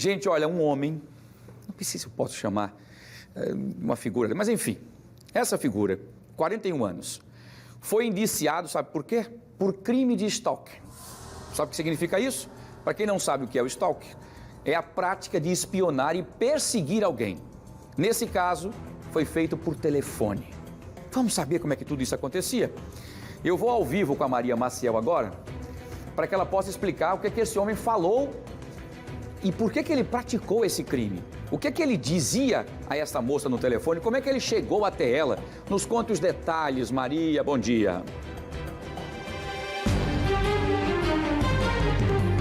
Gente, olha, um homem, não sei se eu posso chamar uma figura, mas enfim, essa figura, 41 anos, foi indiciado, sabe por quê? Por crime de stalker. Sabe o que significa isso? Para quem não sabe o que é o stalker, é a prática de espionar e perseguir alguém. Nesse caso, foi feito por telefone. Vamos saber como é que tudo isso acontecia? Eu vou ao vivo com a Maria Maciel agora, para que ela possa explicar o que é que esse homem falou e por que que ele praticou esse crime. O que que ele dizia a essa moça no telefone, como é que ele chegou até ela. Nos conte os detalhes, Maria, bom dia.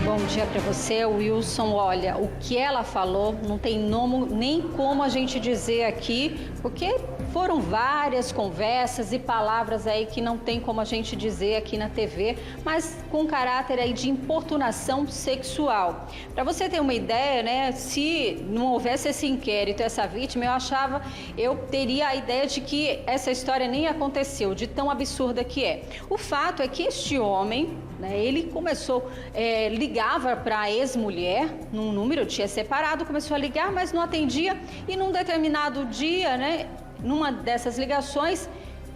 Bom dia para você, Wilson. Olha, o que ela falou não tem nome nem como a gente dizer aqui, porque foram várias conversas e palavras aí que não tem como a gente dizer aqui na TV, mas com caráter aí de importunação sexual. Para você ter uma ideia, né, se não houvesse esse inquérito, essa vítima, eu teria a ideia de que essa história nem aconteceu, de tão absurda que é. O fato é que este homem, né, ele começou, ligava para a ex-mulher, num número, tinha separado, começou a ligar, mas não atendia, e num determinado dia, né, numa dessas ligações,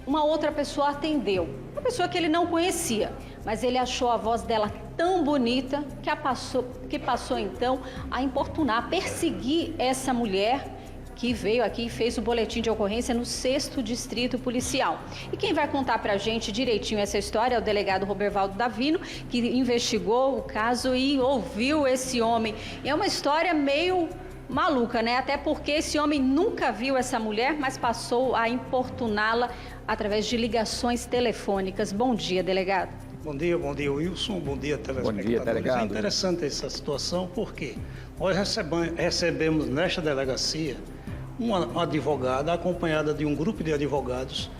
uma outra pessoa atendeu, uma pessoa que ele não conhecia, mas ele achou a voz dela tão bonita que passou então a importunar, a perseguir essa mulher que veio aqui e fez o boletim de ocorrência no 6º Distrito Policial. E quem vai contar pra gente direitinho essa história é o delegado Robervaldo Davino, que investigou o caso e ouviu esse homem. E é uma história meio maluca, né? Até porque esse homem nunca viu essa mulher, mas passou a importuná-la através de ligações telefônicas. Bom dia, delegado. Bom dia, Wilson. Bom dia, telespectadores. Bom dia, delegado. É interessante essa situação porque nós recebemos nesta delegacia uma advogada acompanhada de um grupo de advogados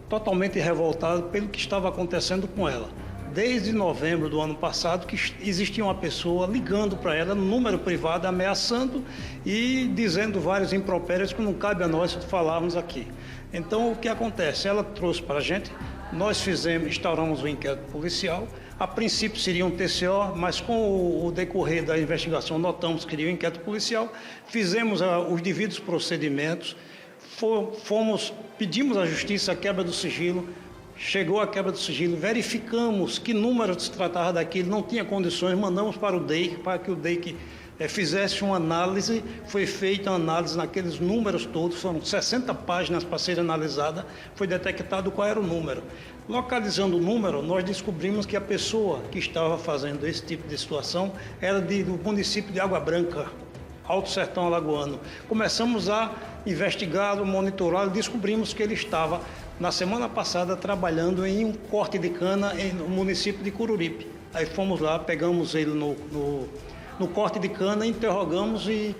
totalmente revoltado pelo que estava acontecendo com ela. Desde novembro do ano passado que existia uma pessoa ligando para ela no número privado, ameaçando e dizendo vários impropérios que não cabe a nós falarmos aqui. Então o que acontece? Ela trouxe para a gente, nós instauramos um inquérito policial. A princípio seria um TCO, mas com o decorrer da investigação notamos que seria um inquérito policial, fizemos os devidos procedimentos, pedimos à justiça a quebra do sigilo. Chegou a quebra do sigilo, verificamos que número se tratava daquilo, não tinha condições, mandamos para o DEIC, para que o DEIC fizesse uma análise. Foi feita uma análise naqueles números todos, foram 60 páginas para ser analisada, foi detectado qual era o número. Localizando o número, nós descobrimos que a pessoa que estava fazendo esse tipo de situação era do município de Água Branca, Alto Sertão Alagoano. Começamos a investigá-lo, monitorá-lo, descobrimos que ele estava na semana passada trabalhando em um corte de cana no município de Cururipe. Aí fomos lá, pegamos ele no corte de cana, interrogamos e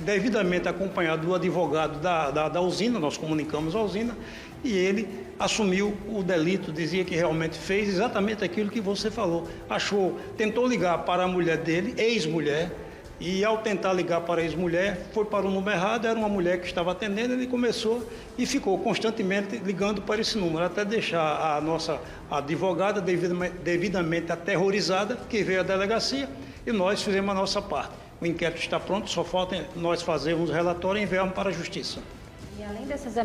devidamente acompanhado do advogado da usina, nós comunicamos a usina, e ele assumiu o delito, dizia que realmente fez exatamente aquilo que você falou. Tentou ligar para a mulher dele, ex-mulher, e ao tentar ligar para a ex-mulher, foi para o número errado, era uma mulher que estava atendendo, ele começou e ficou constantemente ligando para esse número, até deixar a nossa advogada devidamente aterrorizada, que veio à delegacia, e nós fizemos a nossa parte. O inquérito está pronto, só falta nós fazermos o relatório e enviarmos para a justiça. E além dessas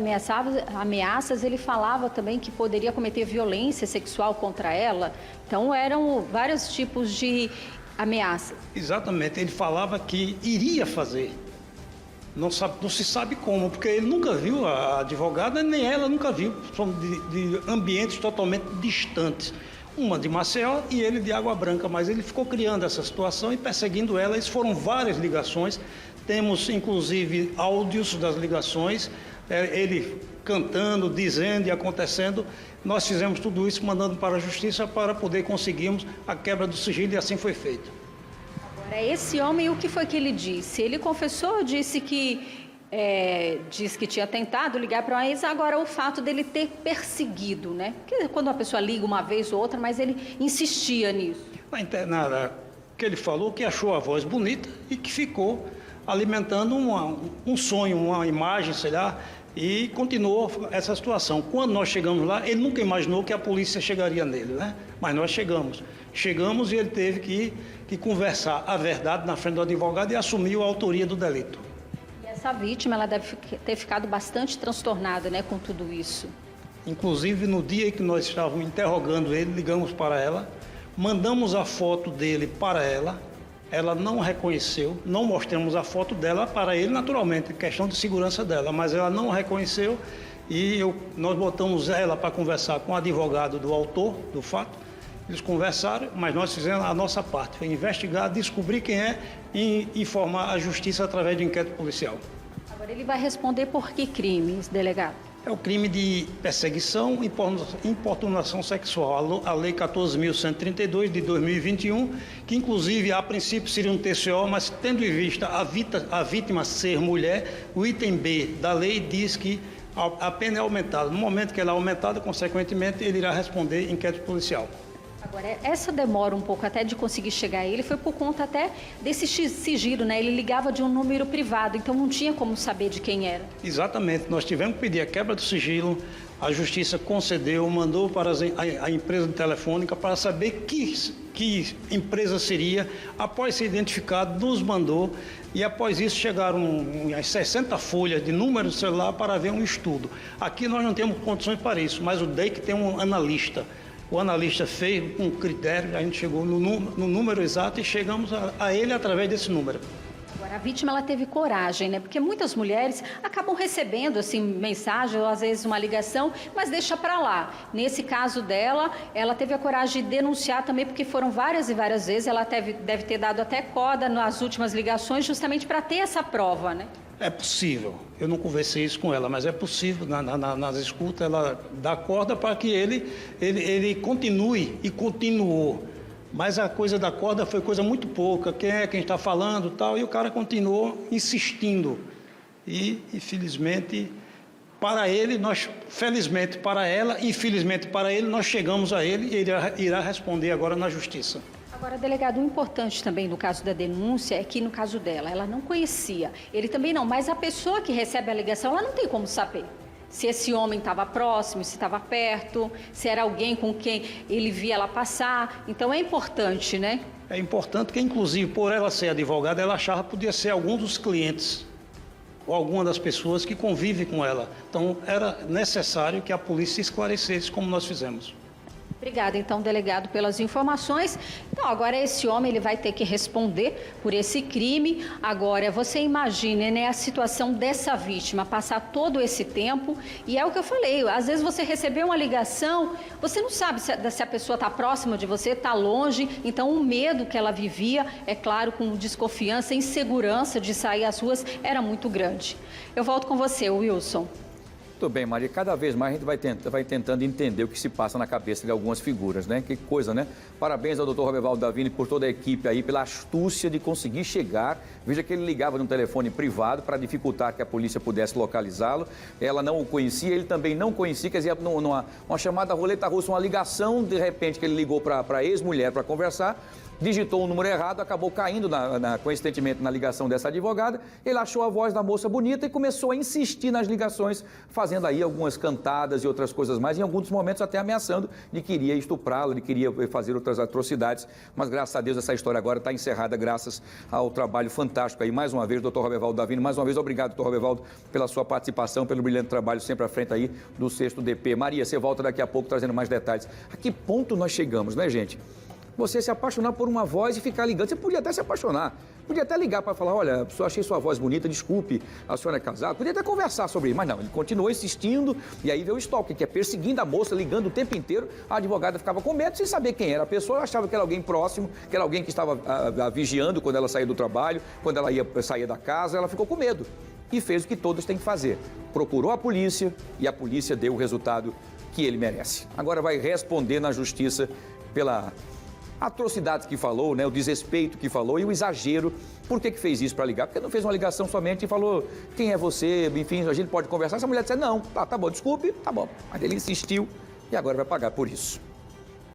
ameaças, ele falava também que poderia cometer violência sexual contra ela, então eram vários tipos de ameaça. Exatamente, ele falava que iria fazer, não se sabe como, porque ele nunca viu a advogada, nem ela nunca viu, são de ambientes totalmente distantes, uma de Maceió e ele de Água Branca, mas ele ficou criando essa situação e perseguindo ela. Isso foram várias ligações, temos inclusive áudios das ligações, ele cantando, dizendo e acontecendo. Nós fizemos tudo isso, mandando para a justiça para poder conseguirmos a quebra do sigilo, e assim foi feito. Agora, esse homem, o que foi que ele disse? Ele confessou, disse que tinha tentado ligar para uma ex. Agora, o fato dele ter perseguido, né? Porque quando uma pessoa liga uma vez ou outra, mas ele insistia nisso. Que ele falou que achou a voz bonita e que ficou alimentando um sonho, uma imagem, sei lá, E continuou essa situação. Quando nós chegamos lá, ele nunca imaginou que a polícia chegaria nele, né? Mas nós chegamos. Chegamos e ele teve que conversar a verdade na frente do advogado e assumiu a autoria do delito. E essa vítima, ela deve ter ficado bastante transtornada, né, com tudo isso. Inclusive, no dia em que nós estávamos interrogando ele, ligamos para ela, mandamos a foto dele para ela. Ela não reconheceu, não mostramos a foto dela para ele, naturalmente, questão de segurança dela, mas ela não reconheceu e nós botamos ela para conversar com o advogado do autor do fato. Eles conversaram, mas nós fizemos a nossa parte, foi investigar, descobrir quem é e informar a justiça através de inquérito policial. Agora ele vai responder por que crimes, delegado? É o crime de perseguição e importunação sexual, a Lei 14.132 de 2021, que inclusive a princípio seria um TCO, mas tendo em vista a vítima ser mulher, o item B da lei diz que a pena é aumentada. No momento que ela é aumentada, consequentemente, ele irá responder inquérito policial. Agora, essa demora um pouco até de conseguir chegar a ele foi por conta até desse sigilo, né? Ele ligava de um número privado, então não tinha como saber de quem era. Exatamente, nós tivemos que pedir a quebra do sigilo, a justiça concedeu, mandou para a empresa telefônica para saber que empresa seria, após ser identificado, nos mandou e após isso chegaram as 60 folhas de número de celular para ver um estudo. Aqui nós não temos condições para isso, mas o DEIC tem um analista. O analista fez um critério, a gente chegou no número exato e chegamos a ele através desse número. Agora, a vítima, ela teve coragem, né? Porque muitas mulheres acabam recebendo, assim, mensagem ou às vezes uma ligação, mas deixa para lá. Nesse caso dela, ela teve a coragem de denunciar também, porque foram várias e várias vezes, ela deve ter dado até corda nas últimas ligações, justamente para ter essa prova, né? É possível, eu não conversei isso com ela, mas é possível, nas escutas, ela dá corda para que ele continue e continuou. Mas a coisa da corda foi coisa muito pouca, quem está falando e tal, e o cara continuou insistindo. E, infelizmente, para ele, felizmente para ela, infelizmente para ele, nós chegamos a ele e ele irá responder agora na justiça. Agora, delegado, o importante também no caso da denúncia é que, no caso dela, ela não conhecia, ele também não, mas a pessoa que recebe a ligação, ela não tem como saber se esse homem estava próximo, se estava perto, se era alguém com quem ele via ela passar. Então, é importante, né? É importante que, inclusive, por ela ser advogada, ela achava que podia ser algum dos clientes ou alguma das pessoas que convivem com ela. Então, era necessário que a polícia esclarecesse como nós fizemos. Obrigada, então, delegado, pelas informações. Então, agora esse homem ele vai ter que responder por esse crime. Agora, você imagine, né, a situação dessa vítima, passar todo esse tempo, e é o que eu falei, às vezes você recebeu uma ligação, você não sabe se a pessoa está próxima de você, está longe, então o medo que ela vivia, é claro, com desconfiança, insegurança de sair às ruas, era muito grande. Eu volto com você, Wilson. Muito bem, Maria. Cada vez mais a gente vai tentando entender o que se passa na cabeça de algumas figuras, né? Que coisa, né? Parabéns ao Dr. Robervaldo Davini por toda a equipe aí, pela astúcia de conseguir chegar. Veja que ele ligava num telefone privado para dificultar que a polícia pudesse localizá-lo. Ela não o conhecia, ele também não conhecia, quer dizer, uma chamada roleta russa, uma ligação, de repente, que ele ligou para a ex-mulher para conversar. Digitou um número errado, acabou caindo, coincidentemente, na ligação dessa advogada. Ele achou a voz da moça bonita e começou a insistir nas ligações, fazendo aí algumas cantadas e outras coisas mais, em alguns momentos até ameaçando de que iria estuprá-la, de que iria fazer outras atrocidades. Mas, graças a Deus, essa história agora está encerrada graças ao trabalho fantástico aí. Mais uma vez, doutor Robervaldo Davini, mais uma vez, obrigado, doutor Robervaldo, pela sua participação, pelo brilhante trabalho sempre à frente aí do 6º DP. Maria, você volta daqui a pouco trazendo mais detalhes. A que ponto nós chegamos, né, gente? Você se apaixonar por uma voz e ficar ligando. Você podia até se apaixonar, podia até ligar para falar, olha, eu achei sua voz bonita, desculpe, a senhora é casada, podia até conversar sobre isso, mas não, ele continuou insistindo e aí veio o stalker, que é perseguindo a moça, ligando o tempo inteiro. A advogada ficava com medo sem saber quem era a pessoa, achava que era alguém próximo, que era alguém que estava vigiando quando ela saía do trabalho, quando ela saía da casa, ela ficou com medo e fez o que todos têm que fazer. Procurou a polícia e a polícia deu o resultado que ele merece. Agora vai responder na justiça pela atrocidades que falou, né, o desrespeito que falou e o exagero. Por que fez isso para ligar? Porque não fez uma ligação somente e falou quem é você, enfim, a gente pode conversar. Essa mulher disse, não, tá bom, desculpe, tá bom. Mas ele insistiu e agora vai pagar por isso.